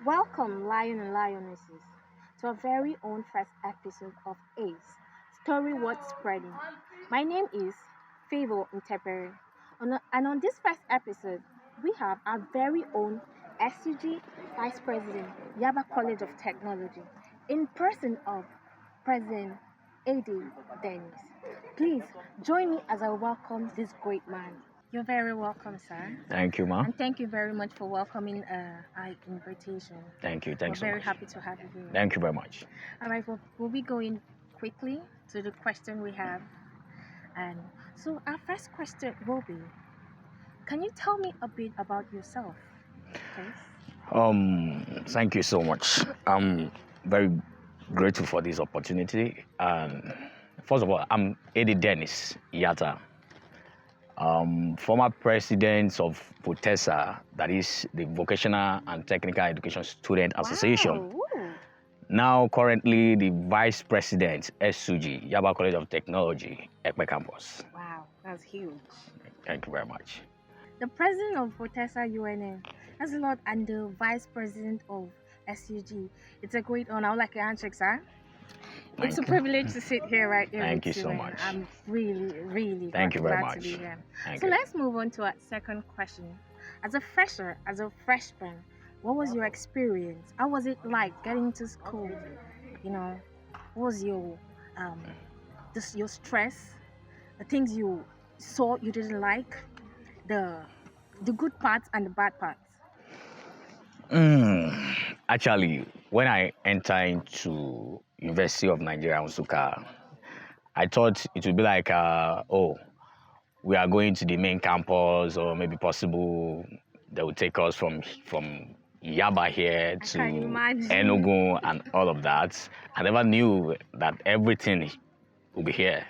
Welcome, lion and lionesses, to our very own first episode of ACE Story Worth Spreading. My name is Favor Intepere, and on this first episode, we have our very own SUG Vice President, Yaba College of Technology, in person of President A.D. Dennis. Please join me as I welcome this great man. You're very welcome, sir. Thank you, ma. And thank you very much for welcoming our invitation. Thank you. We're Thanks so very much. happy to have you here. Thank you very much. All right, we'll be going quickly to the question we have. And so our first question will be, can you tell me a bit about yourself, please? Thank you so much. I'm very grateful for this opportunity. And first of all, I'm Eddie Dennis Iyata, former president of VOTESA, that is the Vocational and Technical Education Student Association. Wow. Now currently the vice president, SUG, Yaba College of Technology, Ekpe Campus. Wow, that's huge. Thank you very much. The president of VOTESA UNN, that's a lot, and the vice president of SUG. It's a great honor. I would like your handshake, sir. It's a privilege to sit here right here. Thank you with so and much. I'm really Thank you very glad much. to be here. Thank So you. let's move on to our second question. As a freshman, what was your experience? How was it like getting into school? You know, what was your your stress, the things you saw you didn't like, the good parts and the bad parts? Actually, when I entered into University of Nigeria, Nsukka, I thought it would be like, we are going to the main campus, or maybe possible they will take us from Yaba here to can imagine. Enugu and all of that. I never knew that everything would be here.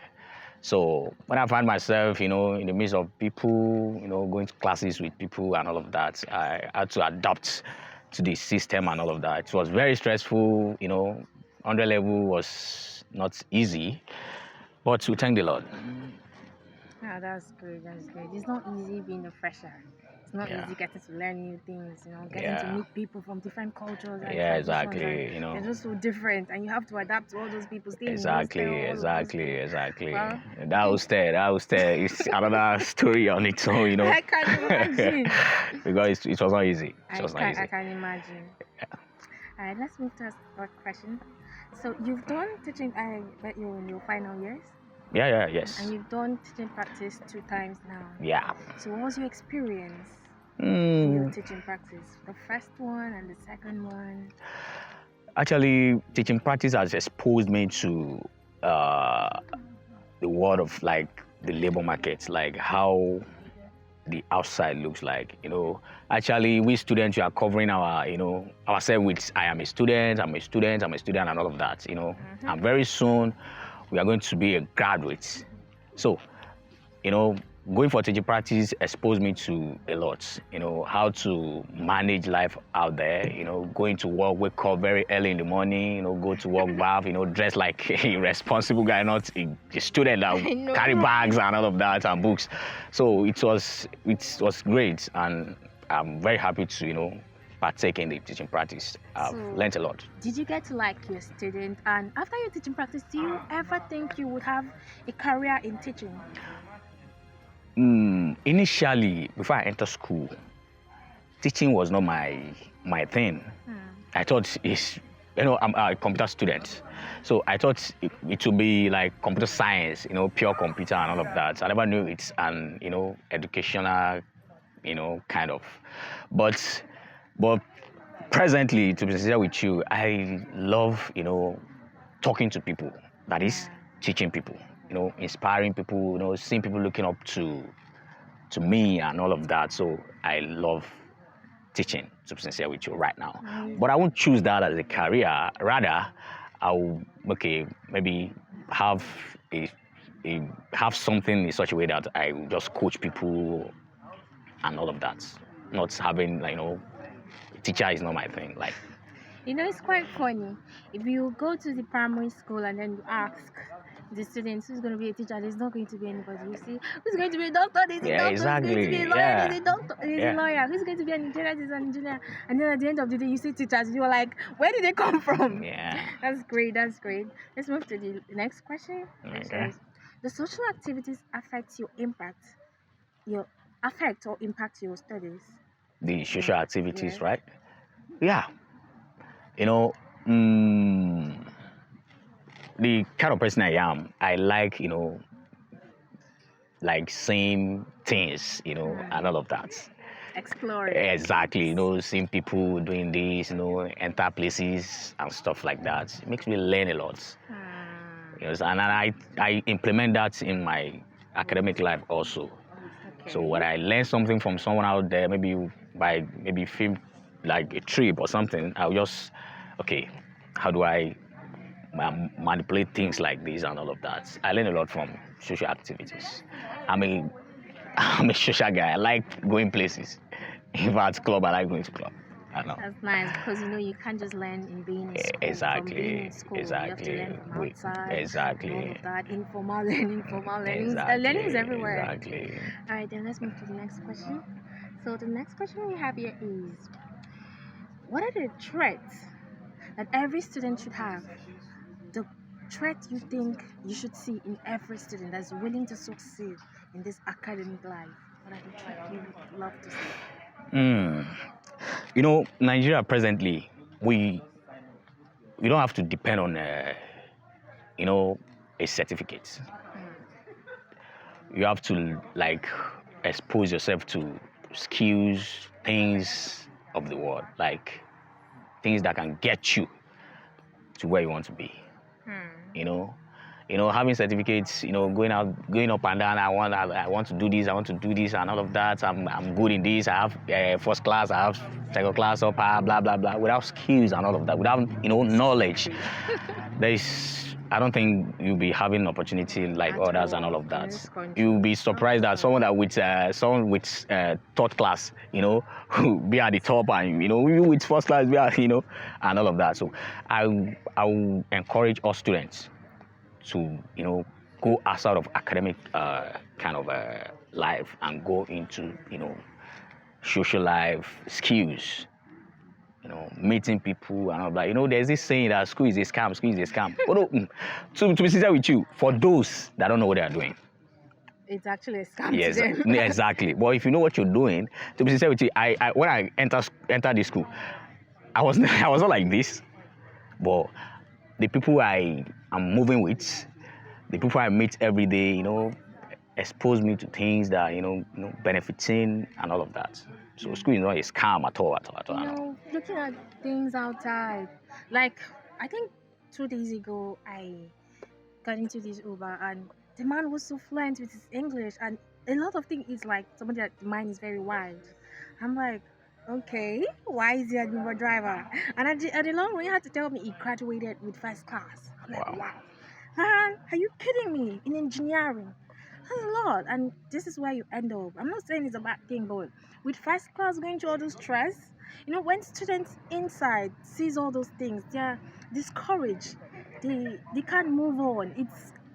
So when I find myself, in the midst of people, going to classes with people and all of that, I had to adapt to the system and all of that. It was very stressful, 100 level was not easy, but we thank the Lord. Yeah, that's great. It's not easy being a fresher. It's not easy getting to learn new things, getting to meet people from different cultures and traditions. Exactly. And they're just so different, and you have to adapt to all those people. Exactly. Well, That was there. It's another story on its own, I can imagine. because it was not easy. It was not easy. I can imagine. All right, let's move to our question. So you've done teaching. I bet you're in your final years. Yes. And you've done teaching practice 2 times now. Yeah. So what was your experience in your teaching practice? The first one and the second one? Actually, teaching practice has exposed me to the world of like the labor market, like how the outside looks like. Actually, we students, we are covering our, ourselves with I am a student, I'm a student, and all of that. And very soon we are going to be a graduate. So, going for teaching practice exposed me to a lot, how to manage life out there, going to work, wake up very early in the morning, go to work, bath, dress like a responsible guy, not a student that carry bags and all of that and books. So it was great, and I'm very happy to, partake in the teaching practice. I've learned a lot. Did you get to like your student? And after your teaching practice, do you ever think you would have a career in teaching? Initially, before I entered school, teaching was not my thing. I thought I'm a computer student, so I thought it would be like computer science, pure computer and all of that. I never knew it's an educational, kind of, but presently, to be sincere with you, I love, talking to people. That is teaching people, inspiring people, seeing people looking up to me and all of that. So I love teaching, to be sincere with you right now. But I won't choose that as a career. Rather, I'll maybe have have something in such a way that I will just coach people and all of that. Not having teacher is not my thing. It's quite funny. If you go to the primary school and then you ask the students, who's going to be a teacher, there's not going to be anybody. You see, who's going to be a doctor, there's a Yeah, doctor, who's going to be a exactly. lawyer, Yeah. there's a doctor, there's a Yeah. lawyer, who's going to be an engineer, there's an engineer. And then at the end of the day, you see teachers, you're like, where did they come from? Yeah. That's great, that's great. Let's move to the next question. It Okay. says, the social activities affect or impact your studies? The social activities, Yes. right? Yeah. You know, mm, the kind of person I am, I like, like seeing things, and all of that. Exploring. Exactly, seeing people doing this, enter places and stuff like that. It makes me learn a lot. Yes, and I implement that in my academic life also. So when I learn something from someone out there, maybe by maybe film like a trip or something, I'll just, okay, how do I manipulate things like this and all of that? I learn a lot from social activities. I'm a I'm a social guy. I like going places. If at club, I like going to club. I know. That's nice because you can't just learn in being in school. From being in school, you have to learn from outside. Exactly. All of that informal learning, formal learning. Exactly. Learning is everywhere. Exactly. All right, then let's move to the next question. So the next question we have here is, what are the traits that every student should have? The trait you think you should see in every student that's willing to succeed in this academic life? What are the traits you would love to see? Nigeria presently, we don't have to depend on, a certificate. You have to expose yourself to skills, things of the world, like things that can get you to where you want to be. Having certificates, going up and down. I want to do this. I want to do this, and all of that. I'm good in this. I have first class. I have second class up. Blah blah blah. Without skills and all of that, without knowledge, I don't think you'll be having an opportunity like At others and all all of in that. this country. You'll be surprised that someone with third class, who be at the top, and you with first class, be at, and all of that. So I will encourage all students to go outside of academic kind of life and go into social life skills, meeting people and all that. There's this saying that school is a scam, school is a scam. But to be sincere with you, for those that don't know what they are doing, It's actually a scam yes, to them. exactly. But if you know what you're doing, to be sincere with you, I when I entered this school, I was not like this. But the people I am moving with, the people I meet every day, expose me to things that benefiting and all of that. So school is not a scam at all. Looking at things outside. Like, I think 2 days ago, I got into this Uber and the man was so fluent with his English. And a lot of things is like somebody that the mind is very wide. I'm like, okay, why is he an Uber driver? And at the long run, he had to tell me he graduated with first class. I'm like, wow. Man, are you kidding me? In engineering. That's a lot, and this is where you end up. I'm not saying it's a bad thing, but with first class going through all those stress, when students inside sees all those things, they're discouraged. They can't move on.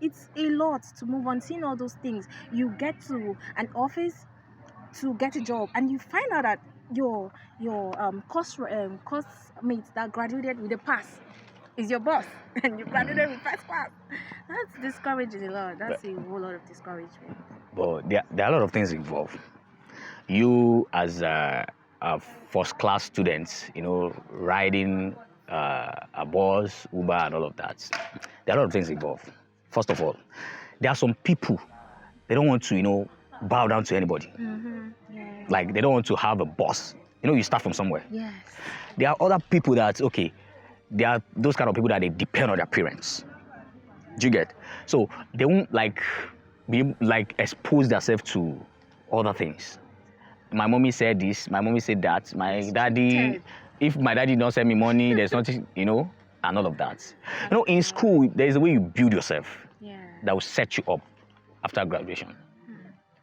It's a lot to move on. Seeing all those things, you get to an office to get a job, and you find out that your course mates that graduated with a pass is your boss, and you graduated with first class. That's discouraging a lot. That's a whole lot of discouragement. But there are a lot of things involved. You as a first class student, riding a bus, Uber, and all of that. There are a lot of things involved. First of all, there are some people, they don't want to, bow down to anybody. Yeah. Like, they don't want to have a boss. You start from somewhere. Yes. There are other people that, okay, they are those kind of people that they depend on their parents. Do you get? So they won't expose themselves to other things. My mommy said this, my mommy said that, my daddy, if my daddy don't send me money, there's nothing, and all of that. In school, there's a way you build yourself that will set you up after graduation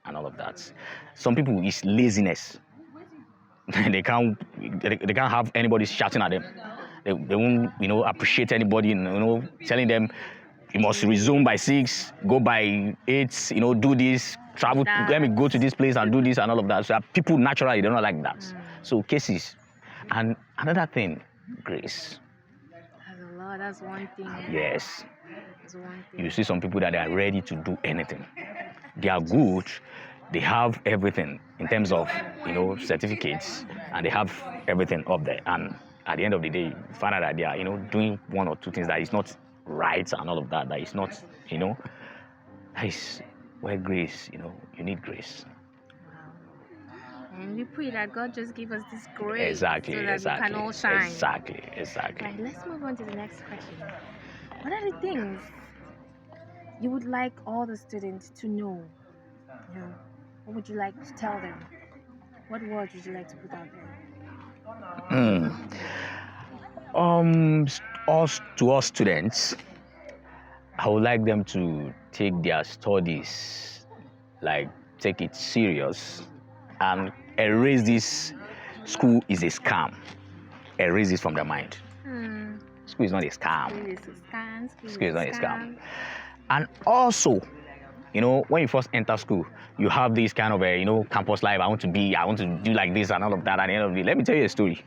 and all of that. Some people, it's laziness. they can't have anybody shouting at them. They won't, appreciate anybody, telling them you must resume by 6, go by 8, do this, travel, let me go to this place and do this and all of that. So people naturally, they're not like that. So cases. And another thing, grace. That's a lot. That's one thing. Yes. That's one thing. You see some people that are ready to do anything. They are good. They have everything in terms of, certificates, and they have everything up there. And at the end of the day, you find out that they are, doing one or two things that is not right and all of that. That is not, that is where grace, you need grace. And we pray that God just give us this grace Exactly, so that we can all shine. Exactly. Right, let's move on to the next question. What are the things you would like all the students to know? What would you like to tell them? What words would you like to put out there? To all students, I would like them to take their studies, take it serious, and erase this school is a scam. Erase it from their mind. School is not a scam. School is not a scam. And also, when you first enter school, you have this kind of campus life. I want to do like this and all of that. At the end of the day, let me tell you a story.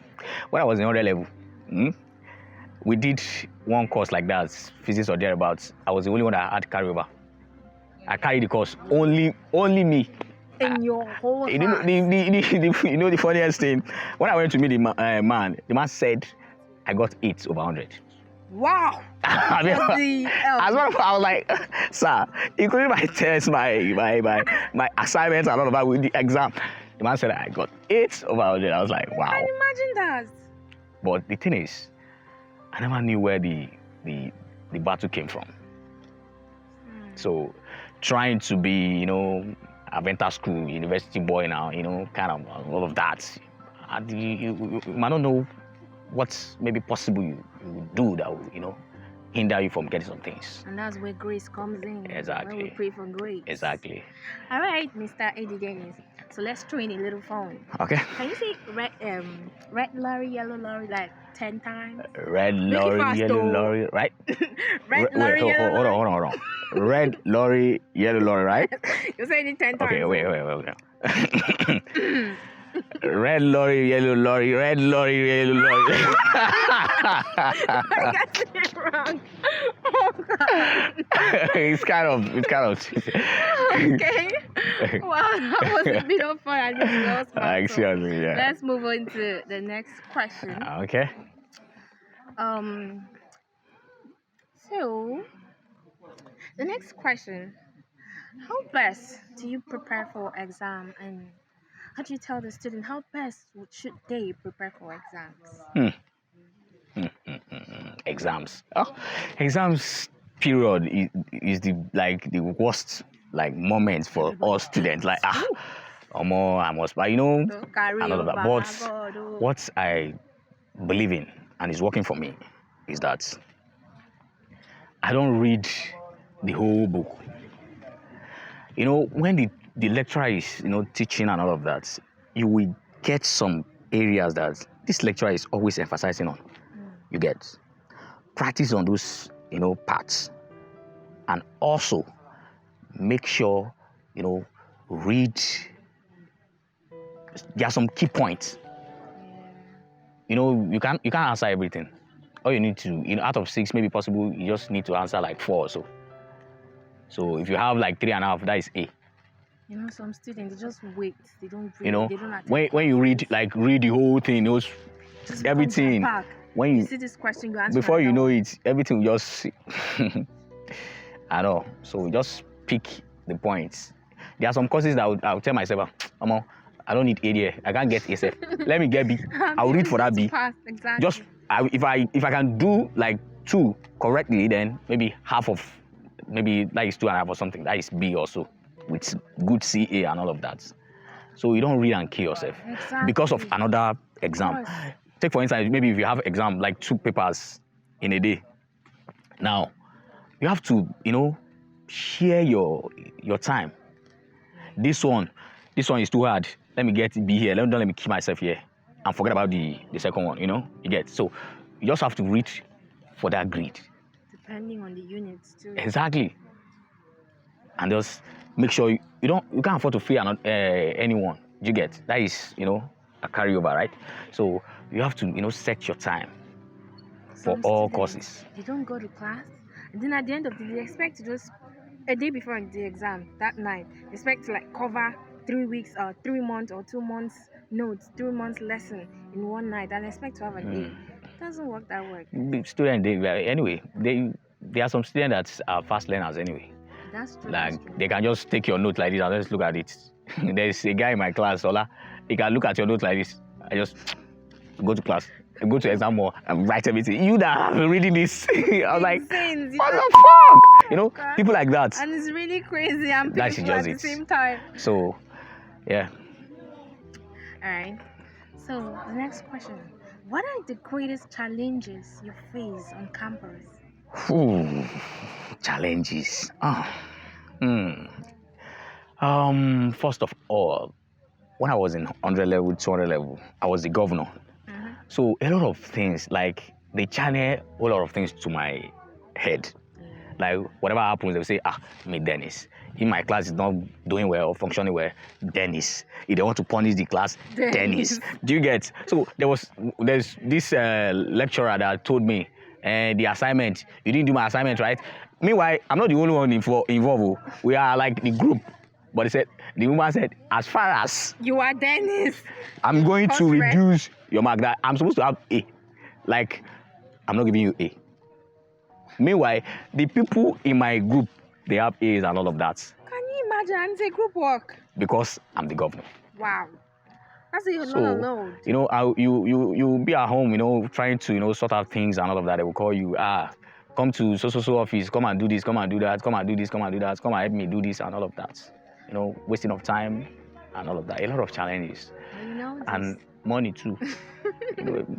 When I was in 100 level, we did one course like that, physics or thereabouts. I was the only one that had to carry over. I carried the course, only me. In your whole class. The funniest thing, when I went to meet the man said I got 8 over 100. Wow! I was like, sir, including my tests, my assignments and all of that with the exam. The man said I got 8 over 100. I was like, wow. I can imagine that. But the thing is, I never knew where the battle came from. So trying to be, I've entered school, university boy now, kind of all of that. And you might not know what's maybe possible you would do that will, hinder you from getting some things. And that's where grace comes in. Exactly. When we pray for grace. Exactly. All right, Mr. Eddie Dennis. So let's throw in a little fun. Okay. Can you say red lorry, yellow lorry like 10 times? Red lorry, yellow lorry, right? Hold on. Red lorry, yellow lorry, right? You're saying it 10 times. Okay, wait. Red lorry, yellow lorry, red lorry, yellow lorry. I got it wrong. Oh God. It's kind of. Okay. Wow, that was a bit of fun. I just lost my Excuse yeah. Let's move on to the next question. Okay. So the next question: how best do you prepare for exam, and how do you tell the student how best should they prepare for exams? Exams. Exams period is the worst moment for all students. I must, but But what I believe in and is working for me is that I don't read the whole book. When the lecturer is teaching and all of that, you will get some areas that this lecturer is always emphasizing on. You get practice on those parts, and also make sure read. There are some key points. You can't answer everything. All you need to out of 6 maybe possible, you just need to answer like 4 or so. So if you have like 3.5, that is A. Some students, they just wait. They don't read. They don't attend. When you read the whole thing, everything. When you see this question, you answer before you know it, everything will just. I know. So just pick the points. There are some courses that I'll tell myself, I don't need A there. I can't get A. Let me get B. I'll read for that B. Exactly. Just if I can do like 2 correctly, then maybe half of maybe that is 2.5 or something. That is B also, with good CA and all of that. So you don't read and kill yourself because of another exam. Take for instance, maybe if you have exam like 2 papers in a day. Now you have to share your time. This one is too hard. Let me get B here. Don't let me keep myself here and forget about the second one. You get. So you just have to read for that grade. depending on the units too. Exactly. And just make sure you can't afford to fail anyone. You get that is a carryover, right? So you have to set your time for Some all students, courses. they don't go to class, and then at the end of the day, they expect to just a day before the exam that night, they expect to like cover 3 weeks or 3 months or 2 months notes, 3 months lesson in one night, and expect to have an A. It doesn't work that way. The student, anyway, there are some students that are fast learners anyway. That's true. Like That's true. they can just take your note like this and just look at it. There's a guy in my class, Ola. He can look at your note like this. I just go to class, go to exam hall, and write everything. You that have been reading this, I was like, Insane. what the fuck? God. People like that. And it's really crazy and That's beautiful at just the it. same time. So, yeah. All right. So the next question: what are the greatest challenges you face on campus? Ooh, challenges. First of all, when I was in 100 level, 200 level, I was the governor. So a lot of things, like they channel a lot of things to my head. Like whatever happens, they'll say, me Dennis. If my class is not doing well or functioning well, Dennis. If they want to punish the class, Dennis. Do you get? So there's this lecturer that told me, the assignment, you didn't do my assignment, right? Meanwhile, I'm not the only one involved. We are like the group. But the woman said, as far as you are Dennis, I'm going to reduce your mark. That I'm supposed to have A. Like, I'm not giving you A. Meanwhile, the people in my group, they have A's and all of that. Can you imagine? And it's a group work. Because I'm the governor. Wow. That's a lot of load. You be at home, trying to, sort out things and all of that. They will call you, come to so office, come and do this, come and do that, come and do this, come and do that, come and help me do this and all of that. Wasting of time and all of that. A lot of challenges. And money too.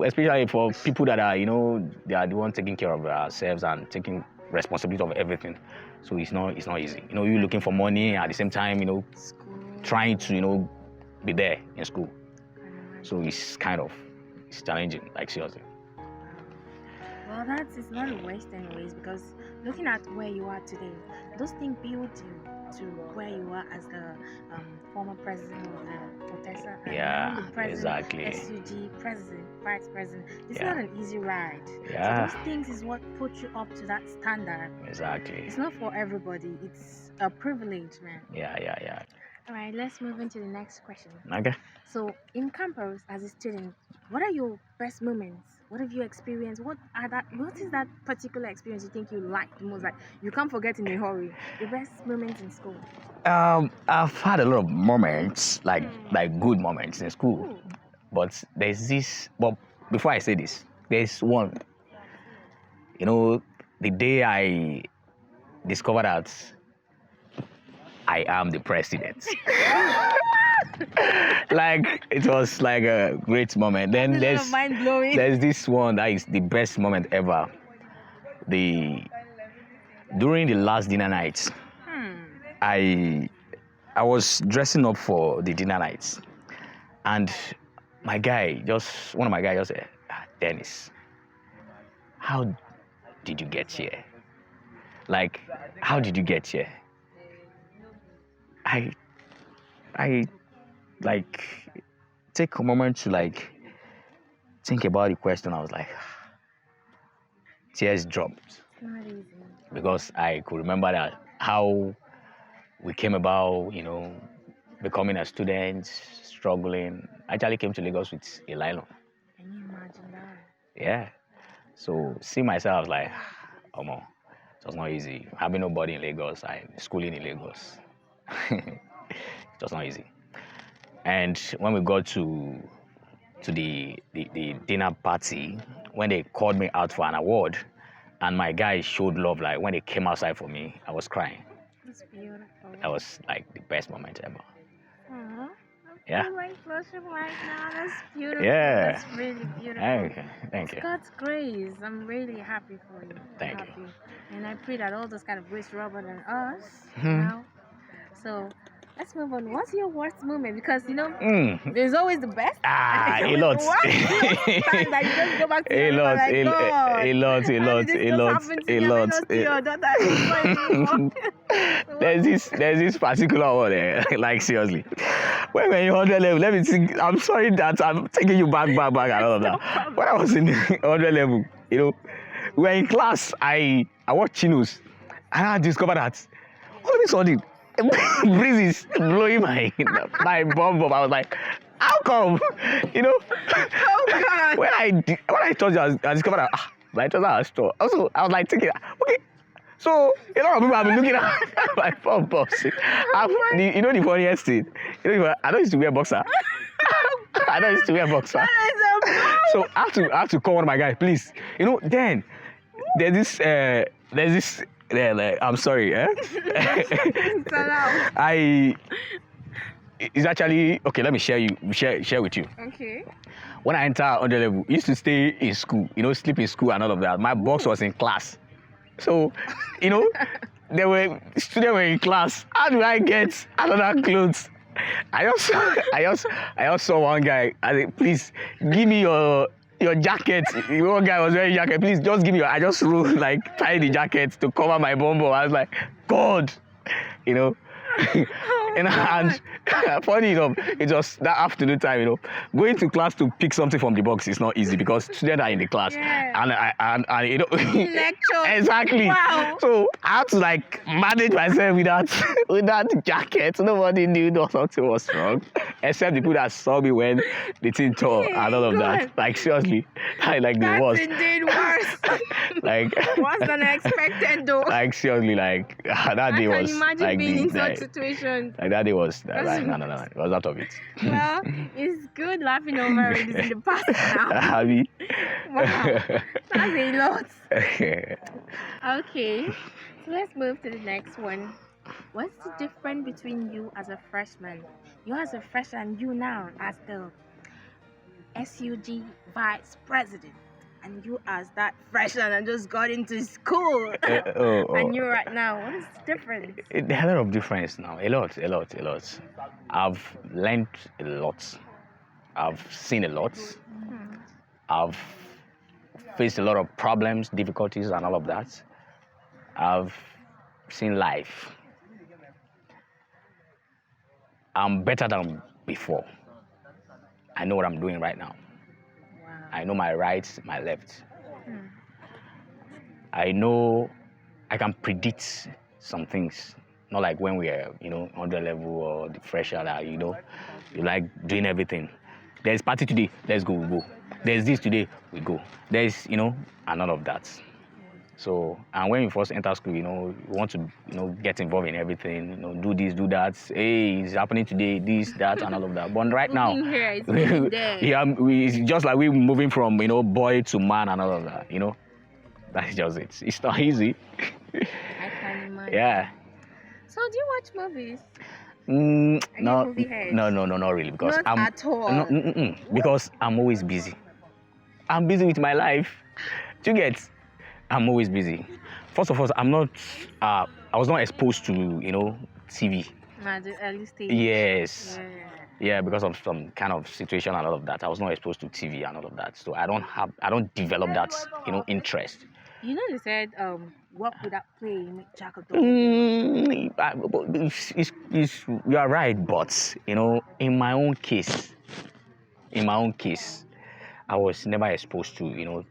Especially for people that are, they are the one taking care of ourselves and taking responsibility of everything. So it's not easy. You're looking for money at the same time, trying to, be there in school. So it's challenging, like seriously. Well, it's not a waste anyways, because looking at where you are today, those things build you to where you are as the former president of the Protesta, and the president, exactly. SUG president, vice president. It's not an easy ride. Yeah. So those things is what puts you up to that standard. Exactly. It's not for everybody. It's a privilege, man. Yeah. All right, let's move into the next question. Okay. So, in campus as a student, what are your best moments? What have you experienced? What is that particular experience you think you like the most? Like you can't forget in a hurry. Your best moments in school. I've had a lot of moments, like good moments in school. Ooh. But there's this. But before I say this, there's one. The day I discovered that I am the president. Like it was like a great moment. Then there's this one that is the best moment ever. During the last dinner night, I was dressing up for the dinner night, and one of my guys just said, Dennis, how did you get here? Like, how did you get here? I like take a moment to think about the question. I was like, tears dropped. Not easy. Because I could remember that how we came about, becoming a student, struggling. I actually came to Lagos with a nylon. Can you imagine that? Yeah. So see myself, I was like, it was not easy. Having nobody in Lagos, schooling in Lagos. It was not easy. And when we got to the dinner party, when they called me out for an award, and my guys showed love, like when they came outside for me, I was crying. That's beautiful. That was like the best moment ever. Aww. Yeah. I'm blushing right now. That's beautiful. Yeah. That's really beautiful. Thank you. God's grace. I'm really happy for you. Thank you. And I pray that all those kind of grace rub on us now. So, Let's move on. What's your worst moment? Because Mm. there's always the best. Ah, and a there's lot. always the worst time that you just go back to A your room lot, and like, God, a lot, a how lot, did this a just lot, happen to a me? Am I lot. not to your daughter anymore? There's this particular one there. Like seriously, when we're in 100 level, let me think. I'm sorry that I'm taking you back, and all of No that. problem. When I was in 100 level, we were in class. I watched Chinos, and I discovered that all of a sudden, breeze is blowing my bum up. I was like, how come? Oh God. when I told you, I discovered that my trousers are store. Also, I was like thinking, okay. So a lot of people have been looking at my phone box. The funniest thing, I don't used to wear boxer. I don't used to wear boxer. That is a bomb. So I have to call one of my guys, please. Then there's this. I'm sorry. It's allowed. It's actually okay. Let me share with you. Okay. When I entered 100 level, I used to stay in school, sleep in school and all of that. My box was in class. So, there were students were in class. How do I get another clothes? I also saw one guy. I said, please give me your jacket. One guy was wearing jacket. Please just give me I just tie the jacket to cover my bum. I was like, God, and funny enough, it was that afternoon time, going to class to pick something from the box is not easy because students are in the class. Yeah. And Lecture. exactly. Wow. So I had to manage myself with that jacket. Nobody knew something was wrong, except the people that saw me when the thing tore and all of that. Like seriously, the That's worst. indeed worse. Worse than I expected, though. Like seriously, that day was I can imagine being in such the, situations. that day was no, it was out of it. Well, it's good laughing over it. It's in the past now. Happy. Wow, that's a lot. Okay, so let's move to the next one. What's the difference between you as a freshman, you as a freshman, and you now as the SUG vice president, and you as that freshman and just got into school, and you right now? What is the difference? There are a lot of difference now. A lot. I've learned a lot. I've seen a lot. I've faced a lot of problems, difficulties, and all of that. I've seen life. I'm better than before. I know what I'm doing right now. Wow. I know my rights, my left. I know I can predict some things. Not like when we are, on the level or the fresher that, you like doing everything. There's party today, let's go, we go. There's this today, we go. There's, and all of that. So, and when you first enter school, you want to, get involved in everything, do this, do that. Hey, it's happening today, this, that, and all of that. But right now, it's just like we're moving from, boy to man and all of that, That's just it. It's not easy. I can imagine. Yeah. So, do you watch movies? No, not really. Because not I'm at all. No, because I'm always busy. I'm busy with my life. Do you get? I'm always busy. First of all, I was not exposed to, TV. At the early stage. Yes. Yeah, because of some kind of situation and all of that. I was not exposed to TV and all of that. So I don't develop that, interest. They said, work without play, make Jack a dog. You are right, but, in my own case, I was never exposed to,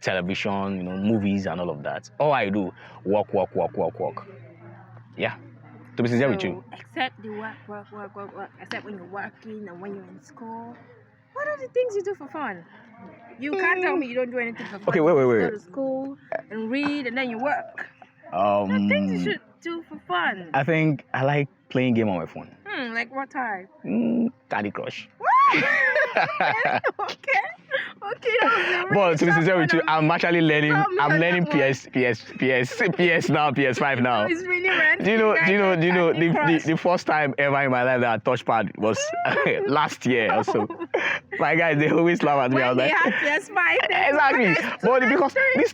television, movies and all of that. All I do, work. Yeah. To be sincere with you. Except the work. Except when you're working and when you're in school. What are the things you do for fun? You can't tell me you don't do anything for fun. Okay, wait. You go to school and read and then you work. The things you should do for fun. I think I like playing game on my phone. Like what type? Candy Crush. Okay, that was But to be sincere with you, I'm actually learning. I'm learning PS now, PS5 now. It's really random. Do you know the first time ever in my life that I touchpad was last year or so. My guys, they always laugh at me. I was like, PS5. Exactly. But because these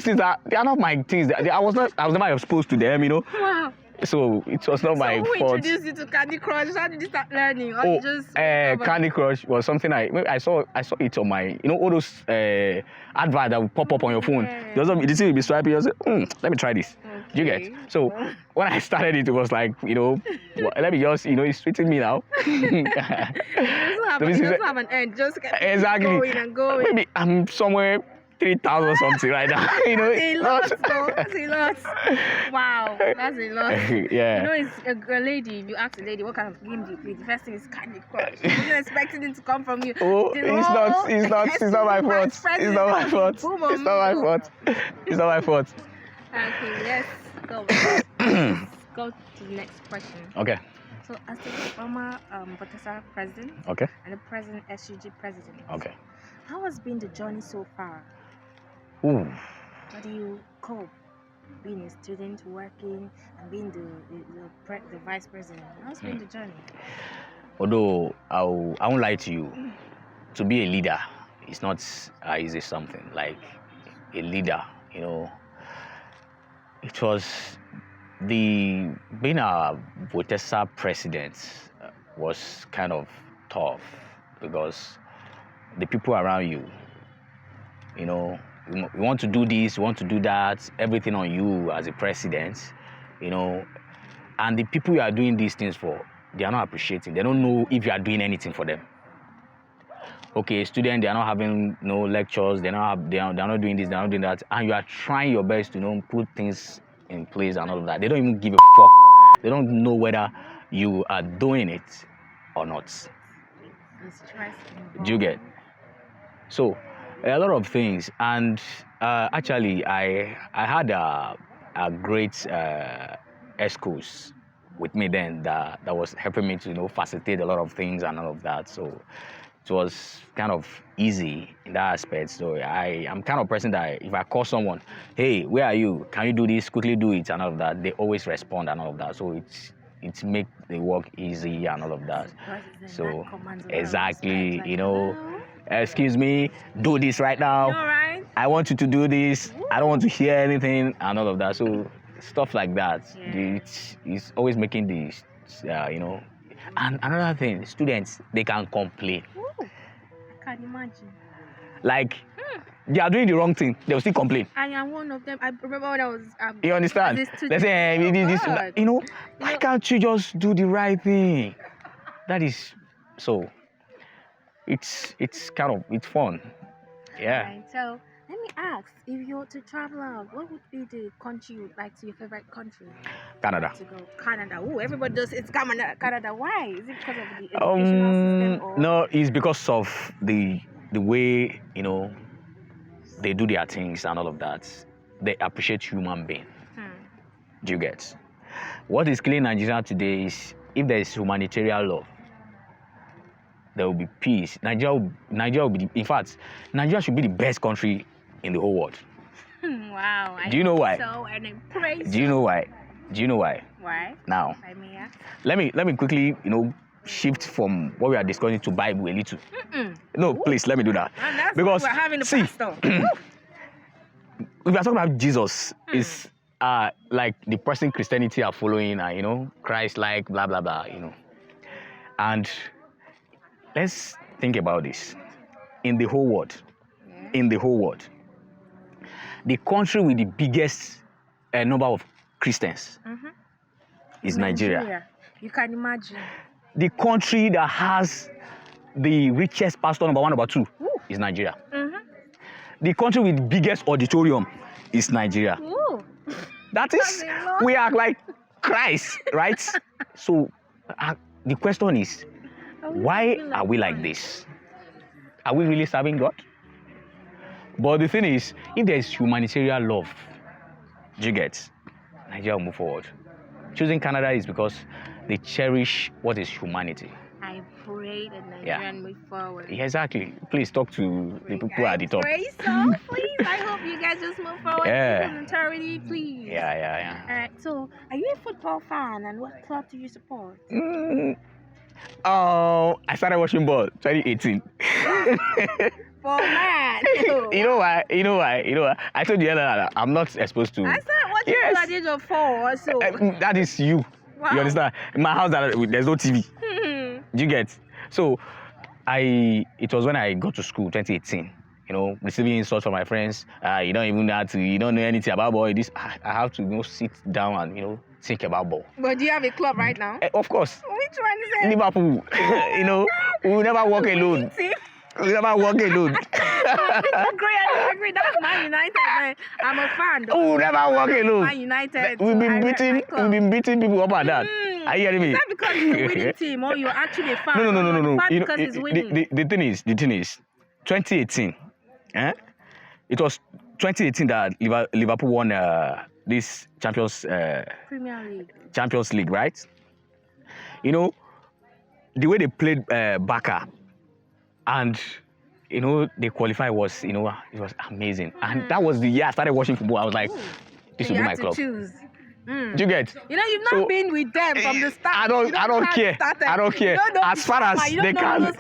things are they are not my things. I was never exposed to them. Wow. So it was not my So who fault. introduced you to Candy Crush? How did you start learning? Or Oh, you just discovered? Candy Crush was something I saw it on my, all those advert that will pop up on your phone. Yeah. This will be swiping. I was like, let me try this. Do you get? Okay. So when I started it was like, let me just, it's treating me now. It doesn't have an end. Just keep Exactly. going and going. Maybe I'm somewhere 3,000 or something right now. That's a lot, though. That's a lot. Wow, that's a lot. Yeah. It's a lady. You ask a lady what kind of game do you play. The first thing is Candy Crush. You're expecting it to come from you. Oh, it's not my fault. It's not my fault. It's not my fault. It's not my fault. Okay, let's go. Let's go to the next question. Okay. So, as the former Botesa president Okay. and the present SUG president, Okay. how has been the journey so far? Ooh. How do you cope being a student, working, and being the vice president? How's been the journey? Although I won't lie to you, to be a leader is not easy something. Like a leader, it was being a Botesa president was kind of tough because the people around you, you want to do this, you want to do that, everything on you as a president, and the people you are doing these things for, they are not appreciating. They don't know if you are doing anything for them. Okay, students, they are not having no lectures, they are not doing this, they are not doing that, and you are trying your best to put things in place and all of that. They don't even give a fuck. They don't know whether you are doing it or not. Do you get? So a lot of things, and actually I had a great excuse with me then that was helping me to facilitate a lot of things and all of that. So it was kind of easy in that aspect. So I'm kind of person that if I call someone, hey, where are you? Can you do this? Quickly do it and all of that. They always respond and all of that. So it's make the work easy and all of that. So exactly, excuse me, do this right now. Right. I want you to do this. I don't want to hear anything and all of that. So stuff like that. Yeah. It's always making this, And another thing, students, they can complain. I can imagine. Like, they are doing the wrong thing. They will still complain. I am one of them. I remember when I was. You understand? They say, why can't you just do the right thing? That is so. It's fun. Yeah. Right, so let me ask, if you were to travel out, what would be the country you would like to, your favorite country? Canada. To go Canada. Oh, everybody does. It's Canada. Why? Is it because of the educational system? Or? No, it's because of the way they do their things and all of that. They appreciate human being. Do you get? What is killing Nigeria today is if there is humanitarian love, there will be peace. Nigeria will be in fact, Nigeria should be the best country in the whole world. Wow. Do you know why? So, and I'm praising. Do you know why? Why? Now, let me quickly, shift from what we are discussing to Bible a little. No, please let me do that. And that's because we're having the see, pastor. if we are talking about Jesus, is like the person Christianity are following, Christ like blah blah blah, and let's think about this. In the whole world, the country with the biggest number of Christians is Nigeria. You can imagine. The country that has the richest pastor, number one, number two, is Nigeria. The country with the biggest auditorium is Nigeria. That is, we are like Christ, right? So the question is, why are we like this? Are we really serving God? But the thing is, if there is humanitarian love, do you get? Nigeria will move forward. Choosing Canada is because they cherish what is humanity. I pray that Nigeria move forward. Yeah, exactly. Please talk to the people at the top. Pray so, please. I hope you guys just move forward. Voluntarily, please. Yeah. All right. So, are you a football fan, and what club do you support? I started watching ball 2018. For man. You know why? I told you that I'm not exposed to. I started Yes. At the age of 4 or so. That is you. Wow. You understand? In my house, there's no TV. Do you get? So, it was when I got to school, 2018. You know, receiving insults from my friends. You don't even you don't know anything about ball. I have to sit down and think about ball. But do you have a club right now? Of course. Which one is it? Liverpool. We will never walk alone. We never walk alone. I agree. That's Man United, man. I'm a fan. We will never walk alone. Man United. We've been beating people up and down. Are you hearing me? Is that because it's a winning team or you're actually a fan? No. Because it's winning. The thing is, 2018. It was 2018 that Liverpool won this Champions League, right? The way they played Barca and they qualified was it was amazing. And that was the year I started watching football. I was like, this will be my club. Choose. Do you get? You've not been with them from the start. I don't care. I don't care. As far as they can,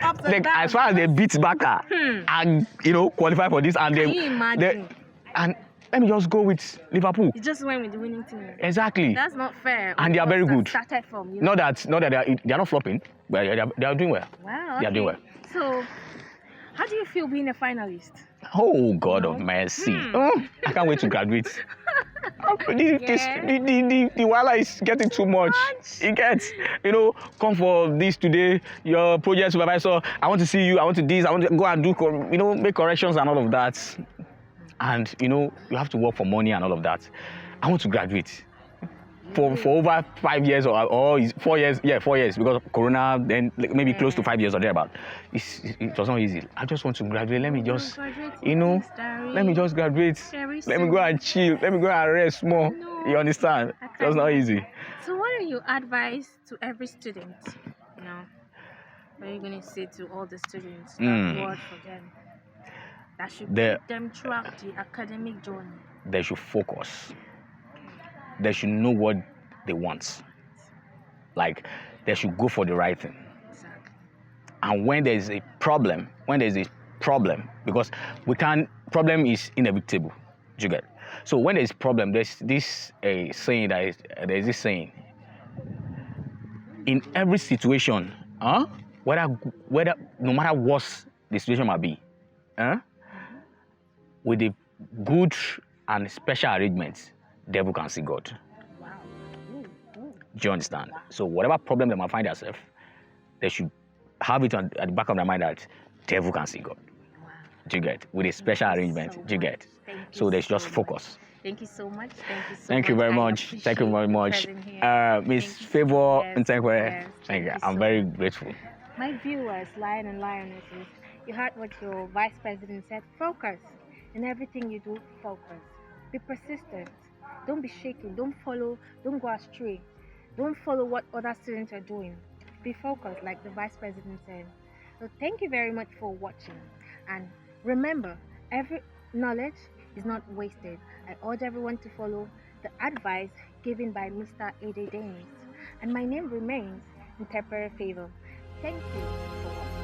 as far as they beat Barca and qualify for this, and can you imagine? And let me just go with Liverpool. You just went with the winning team. Exactly. That's not fair. And they are very good. Started from, Not that they are not flopping, but they are doing well. Wow. Okay. They are doing well. So, how do you feel being a finalist? Oh God of mercy! Oh, I can't wait to graduate. The wala is getting too much. It gets, come for this today. Your project supervisor, I want to see you. I want to this. I want to go and do, make corrections and all of that. And you have to work for money and all of that. I want to graduate. For over 5 years or 4 years, 4 years because of Corona, then maybe close to 5 years or thereabout. It was not easy. I just want to graduate. Let me just, let me just graduate. Let me go and chill. Let me go and rest more. No, you understand? It was not easy. So what are your advice to every student? What are you going to say to all the students? Word for them that should keep them throughout the academic journey? They should focus. They should know what they want. Like, they should go for the right thing. Exactly. And when there's a problem, because problem is inevitable. Do you get? So when there's problem, there's this saying there's this saying. In every situation, whether no matter what the situation might be, with the good and special arrangements, devil can see God. Wow. Do you understand? Wow. So whatever problem they might find themselves, they should have it at the back of their mind that devil can see God. Wow. Do you get? With a special arrangement. Do you get? So they should just focus. Thank you so much. Thank you very much. Thank you very much. Miss Favor Ntenkwe. Thank you. I'm very grateful. My viewers, lion and lionesses, you heard what your vice president said. Focus. In everything you do, focus. Be persistent. Don't be shaken. Don't go astray. Don't follow what other students are doing. Be focused, like the vice president said. So thank you very much for watching. And remember, every knowledge is not wasted. I urge everyone to follow the advice given by Mr. Ede Dennis. And my name remains Interpreter Favor. Thank you for watching.